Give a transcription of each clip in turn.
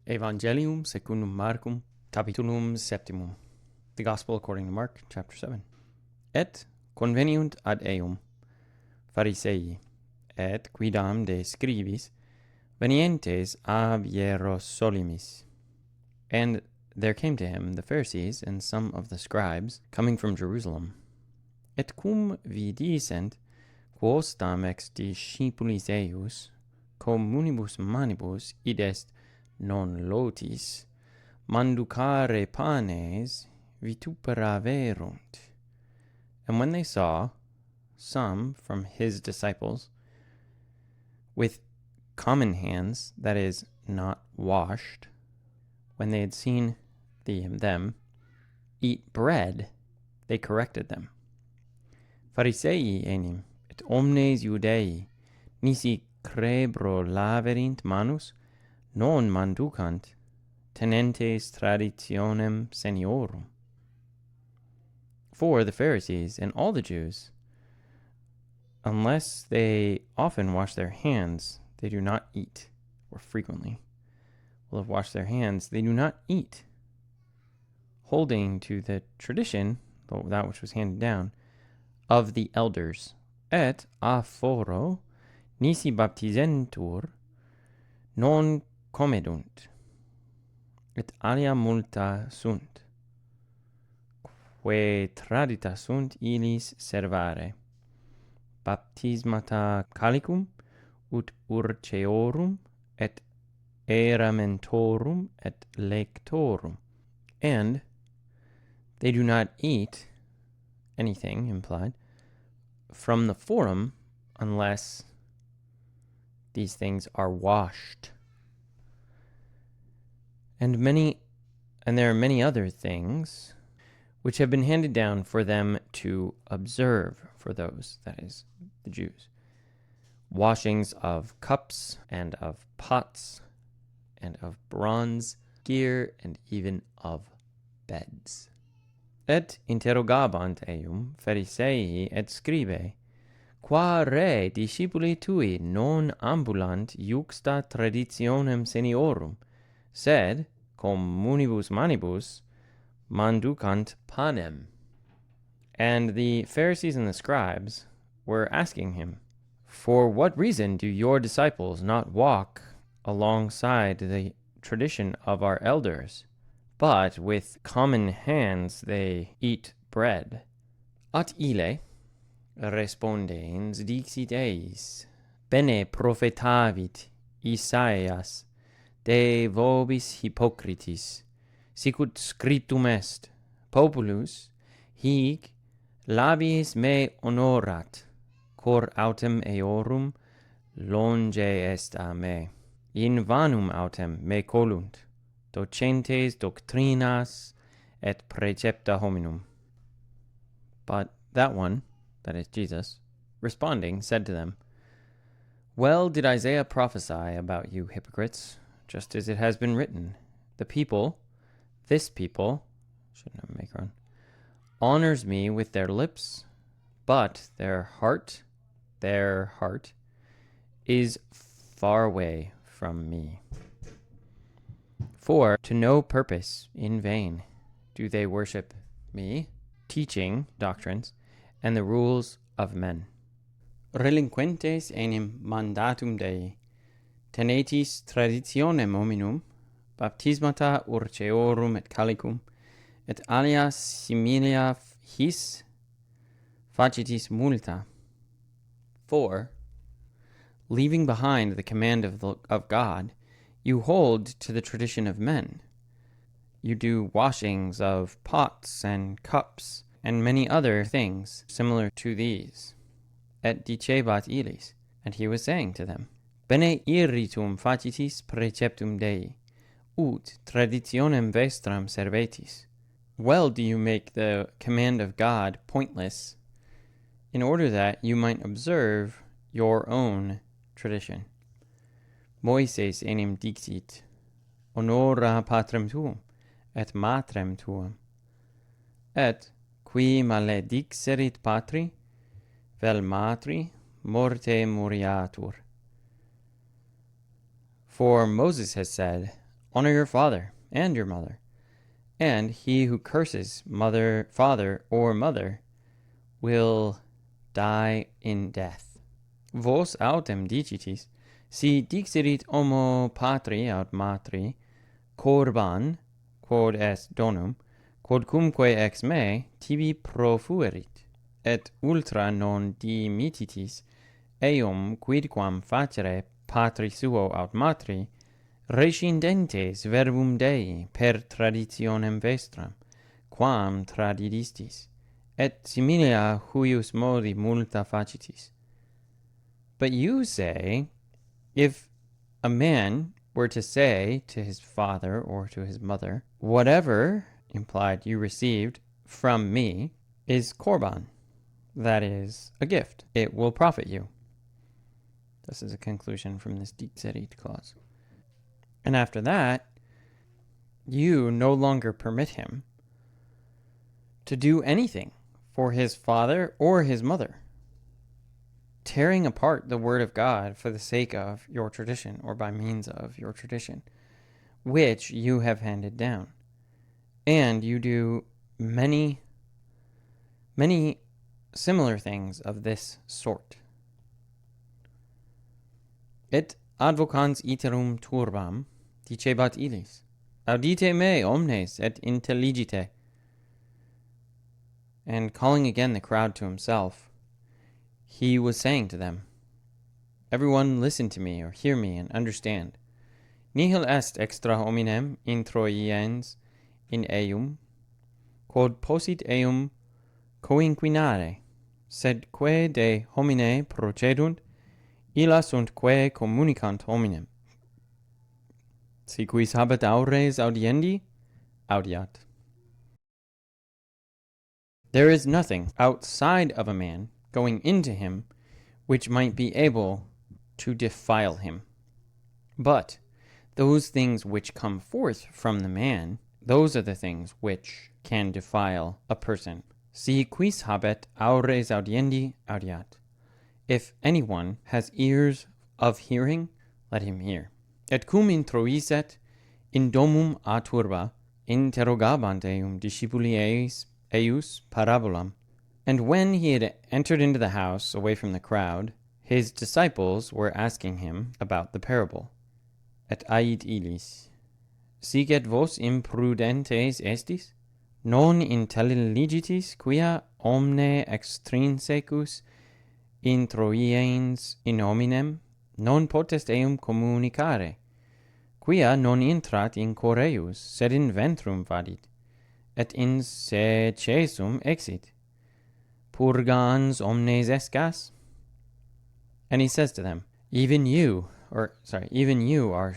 Evangelium secundum Marcum, capitulum septimum. The Gospel according to Mark, chapter 7. Et conveniunt ad eum, Pharisei, et quidam de scribis, venientes ab Hierosolimis. And there came to him the Pharisees and some of the scribes, coming from Jerusalem. Et cum vidisent, quos tam ex discipulis eius, communibus manibus, id est non lotis, manducare panes vituperaverunt. And when they saw some from his disciples with common hands, that is, not washed, when they had seen them eat bread, they corrected them. Pharisei enim, et omnes Iudei, nisi crebro laverint manus, non manducant, tenentes traditionem Phariseorum. For the Pharisees and all the Jews, unless they often wash their hands, they do not eat, or frequently will have washed their hands, they do not eat, holding to the tradition, that which was handed down, of the elders. Et aphoro nisi baptizentur non comedunt, et alia multa sunt, quae tradita sunt illis servare, baptismata calicum, ut urceorum, et eramentorum, et lectorum. And they do not eat anything, implied, from the forum unless these things are washed. And there are many other things which have been handed down for them to observe, for those, that is, the Jews. Washings of cups and of pots and of bronze gear and even of beds. Et interrogabant eum Pharisei et scribe, qua re discipuli tui non ambulant iuxta traditionem seniorum, sed communibus manibus manducant panem. And the Pharisees and the scribes were asking him, for what reason do your disciples not walk alongside the tradition of our elders, but with common hands they eat bread? At ille respondens dixit eis, bene prophetavit Isaias de vobis hypocritis, sicut scriptum est, populus hic labiis me honorat, cor autem eorum longe est a me. In vanum autem me colunt, docentes doctrinas et precepta hominum. But that one, that is Jesus, responding, said to them, well did Isaiah prophesy about you hypocrites, just as it has been written, the people, this people, shouldn't have a macron, honors me with their lips, but their heart is far away from me. For to no purpose in vain do they worship me, teaching doctrines and the rules of men. Relinquentes enim mandatum Dei, tenetis traditionem hominum, baptismata urceorum et calicum, et alia similia his facitis multa. For, leaving behind the command of God, you hold to the tradition of men. You do washings of pots and cups, and many other things similar to these. Et dicebat illis, and he was saying to them, bene irritum facitis preceptum Dei, ut traditionem vestram servetis. Well do you make the command of God pointless, in order that you might observe your own tradition. Moises enim dixit, honora patrem tuum, et matrem tuum. Et qui maledixerit patri, vel matri, morte moriatur. For Moses has said, honor your father and your mother, and he who curses father or mother will die in death. Vos autem dicitis, si dixerit homo patri aut matri, corban, quod est donum, quodcumque ex me, tibi profuerit, et ultra non dimititis, eum quidquam facere patri suo aut matri, rescindentes verbum Dei per traditionem vestram, quam tradidistis, et similia huius modi multa facitis. But you say, if a man were to say to his father or to his mother, whatever, implied, you received from me is korban, that is, a gift, it will profit you. This is a conclusion from this dixerit clause. And after that, you no longer permit him to do anything for his father or his mother, tearing apart the word of God for the sake of your tradition or by means of your tradition, which you have handed down. And you do many, many similar things of this sort. Et advocans iterum turbam dicebat illis, audite me omnes et intelligite. And calling again the crowd to himself, he was saying to them, everyone listen to me, or hear me, and understand. Nihil est extra hominem introiens in eum, quod possit eum coinquinare, sed quae de homine procedunt, illa sunt quae communicant hominem. Si quis habet aures audiendi, audiat. There is nothing outside of a man going into him which might be able to defile him. But those things which come forth from the man, those are the things which can defile a person. Si quis habet aures audiendi, audiat. If anyone has ears of hearing, let him hear. Et cum introiset in domum a turba, interrogabant eum discipuli eius parabolam. And when he had entered into the house away from the crowd, his disciples were asking him about the parable. Et ait illis, sic et vos imprudentes estis, non intelligitis quia omne extrinsecus introiens in hominem, non potest eum communicare, quia non intrat in coreus, sed in ventrum vadit, et in secesum exit. Purgans omnes escas? And he says to them, even you are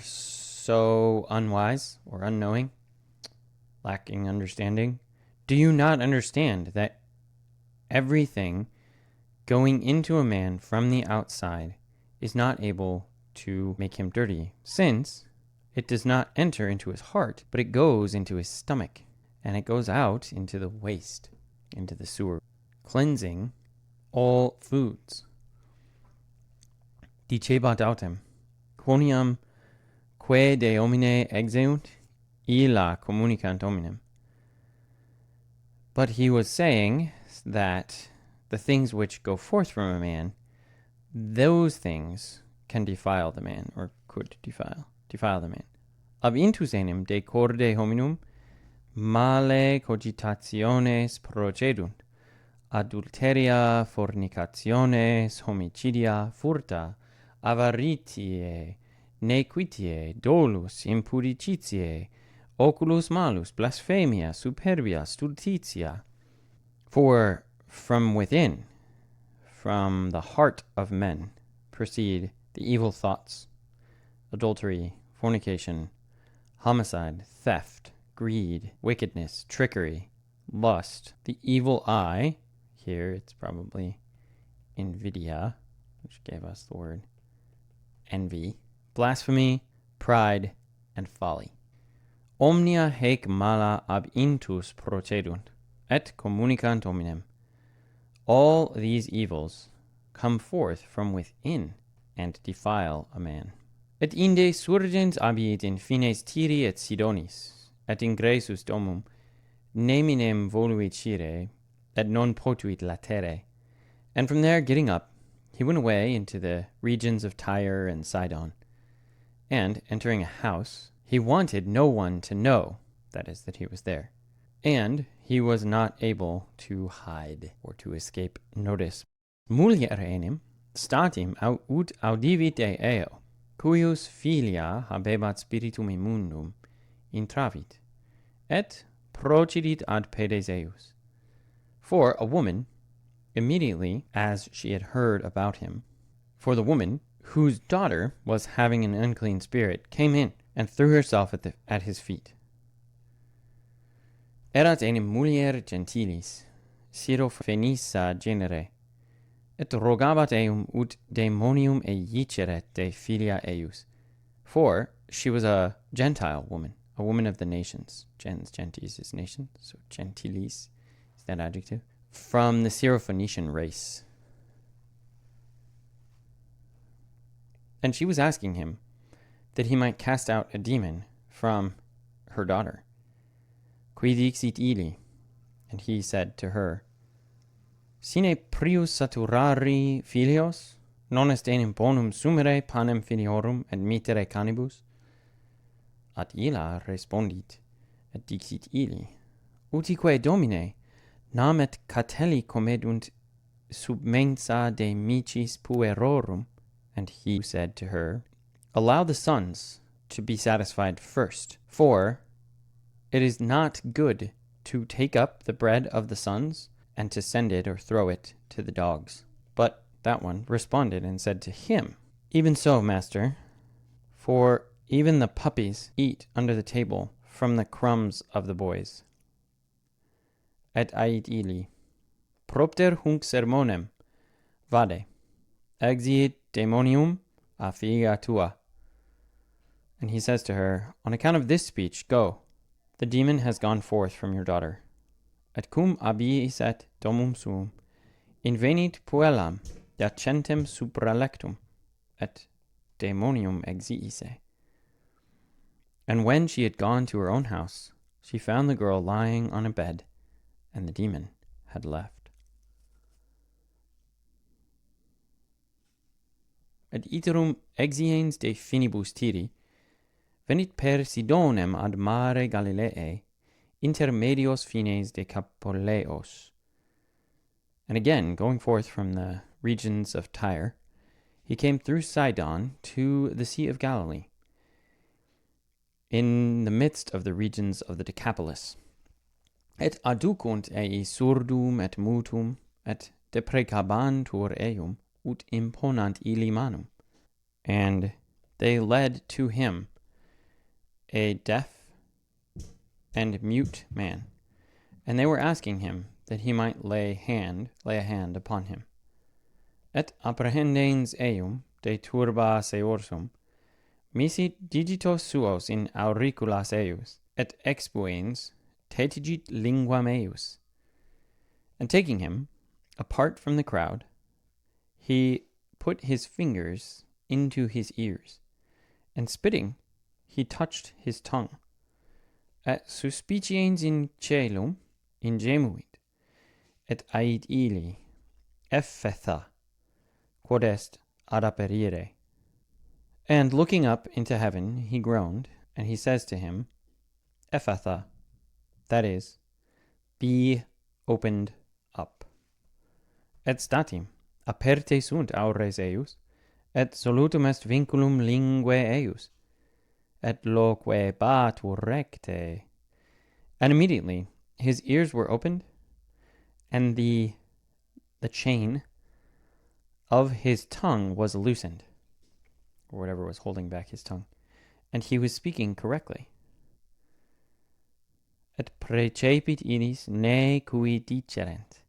so unwise or unknowing, lacking understanding. Do you not understand that everything going into a man from the outside is not able to make him dirty, since it does not enter into his heart, but it goes into his stomach, and it goes out into the waste, into the sewer, cleansing all foods. Dicebat autem, quoniam quae de homine exeunt, illa communicant hominem. But he was saying that the things which go forth from a man, those things can defile the man, or could defile the man. Ab intus enim de corde hominum male cogitationes procedunt, adulteria, fornicationes, homicidia, furta, avaritiae, nequitiae, dolus, impudicitiae, oculus malus, blasphemia, superbia, stultitia. For from within, from the heart of men, proceed the evil thoughts, adultery, fornication, homicide, theft, greed, wickedness, trickery, lust, the evil eye. Here it's probably invidia, which gave us the word envy, blasphemy, pride, and folly. Omnia haec mala ab intus procedunt, et communicant hominem. All these evils come forth from within and defile a man. Et inde surgens abiit in fines Tyri et Sidonis, et ingressus domum, neminem voluit scire, et non potuit latere. And from there, getting up, he went away into the regions of Tyre and Sidon. And, entering a house, he wanted no one to know, that is, that he was there. And he was not able to hide or to escape notice. Mulier enim statim ut audivit eo, cuius filia habebat spiritum immundum, intravit, et procedit ad pedes eius. For a woman, immediately as she had heard about him, for the woman whose daughter was having an unclean spirit came in and threw herself at his feet. Erat enim mulier gentilis, Syrophenisa genere, et rogabat eum ut daemonium eiceret de filia eius. For she was a Gentile woman, a woman of the nations. Gentis is nation, so Gentilis is that adjective. From the Syrophoenician race. And she was asking him that he might cast out a demon from her daughter. Qui dixit illi, and he said to her, Sine prius saturari filios, non est enim bonum sumere panem Phariseorum et mittere canibus? At illa respondit, et dixit illi, Utique Domine, nam et catelli comedunt sub mensa de micis puerorum. And he said to her, Allow the sons to be satisfied first, for it is not good to take up the bread of the sons and to send it or throw it to the dogs. But that one responded and said to him, Even so, master, for even the puppies eat under the table from the crumbs of the boys. Et ait illi, propter hunc sermonem, vade, exiit daemonium a filia tua. And he says to her, On account of this speech, go, the demon has gone forth from your daughter. Et cum abiisset domum suum, invenit puellam jacentem supralectum, et daemonium exiisse. And when she had gone to her own house, she found the girl lying on a bed, and the demon had left. Et iterum exiens de finibus Tyri, venit per Sidonem ad mare Galileae, intermedios fines de Capoleos. And again, going forth from the regions of Tyre, he came through Sidon to the Sea of Galilee, in the midst of the regions of the Decapolis. Et adducunt ei Surdum et mutum, et deprecabantur eum, ut imponant illi manum. And they led to him a deaf and mute man, and they were asking him that he might lay a hand upon him. Et apprehendens eum de turba seorsum, misit digitos suos in auriculas eius, et expuens tetigit linguam eius. And taking him apart from the crowd, he put his fingers into his ears, and spitting, he touched his tongue. Et suspiciens in caelum ingemuit, et ait illi, Ephphatha, quod est ad aperire. And looking up into heaven, he groaned, and he says to him, Ephphatha, that is, be opened up. Et statim, aperte sunt aures eius, et solutum est vinculum linguae eius, et loque batur recte. And immediately his ears were opened, and the chain of his tongue was loosened, or whatever was holding back his tongue, and he was speaking correctly. Et precepit illis ne cui dicerent.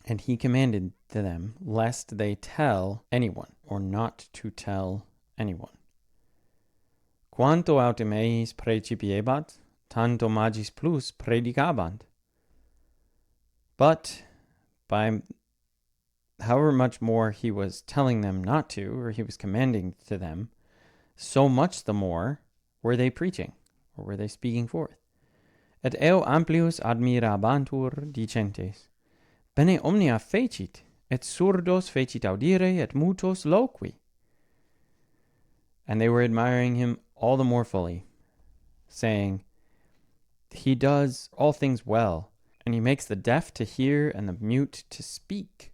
And he commanded to them, lest they tell anyone, or not to tell anyone. Quanto autem eis praecipiebat, tanto magis plus predicabant. But by however much more he was telling them not to, or he was commanding to them, so much the more were they preaching, or were they speaking forth. Et eo amplius admirabantur dicentes, bene omnia fecit, et surdos fecit audire, et mutos loqui. And they were admiring him all the more fully, saying, he does all things well, and he makes the deaf to hear and the mute to speak.